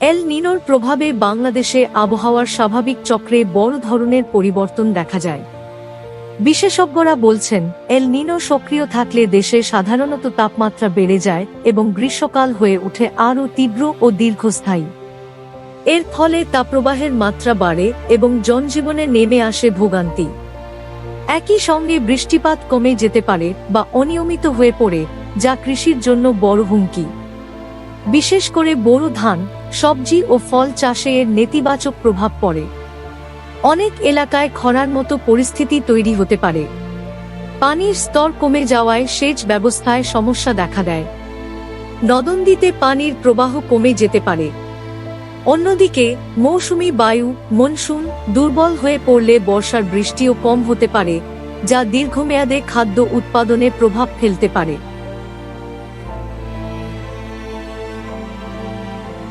এল নিনোর প্রভাবে বাংলাদেশে আবহাওয়ার স্বাভাবিক চক্রে বড় ধরনের পরিবর্তন দেখা যায়। বিশেষজ্ঞরা বলছেন, এল নিনো সক্রিয় থাকলে দেশে সাধারণত তাপমাত্রা বেড়ে যায় এবং গ্রীষ্মকাল হয়ে ওঠে আরও তীব্র ও দীর্ঘস্থায়ী। এর ফলে তাপপ্রবাহের মাত্রা বাড়ে এবং জনজীবনে নেমে আসে ভোগান্তি। একই সঙ্গে বৃষ্টিপাত কমে যেতে পারে বা অনিয়মিত হয়ে পড়ে, যা কৃষির জন্য বড় হুমকি। বিশেষ করে বোরো ধান, সবজি ও ফল চাষে এর নেতিবাচক প্রভাব পড়ে। অনেক এলাকায় খরার মতো পরিস্থিতি তৈরি হতে পারে। পানির স্তর কমে যাওয়ায় সেচ ব্যবস্থায় সমস্যা দেখা দেয়। নদনদীতে পানির প্রবাহ কমে যেতে পারে। অন্যদিকে মৌসুমী বায়ু, মনসুন দুর্বল হয়ে পড়লে বর্ষার বৃষ্টিও কম হতে পারে, যা দীর্ঘমেয়াদে খাদ্য উৎপাদনে প্রভাব ফেলতে পারে।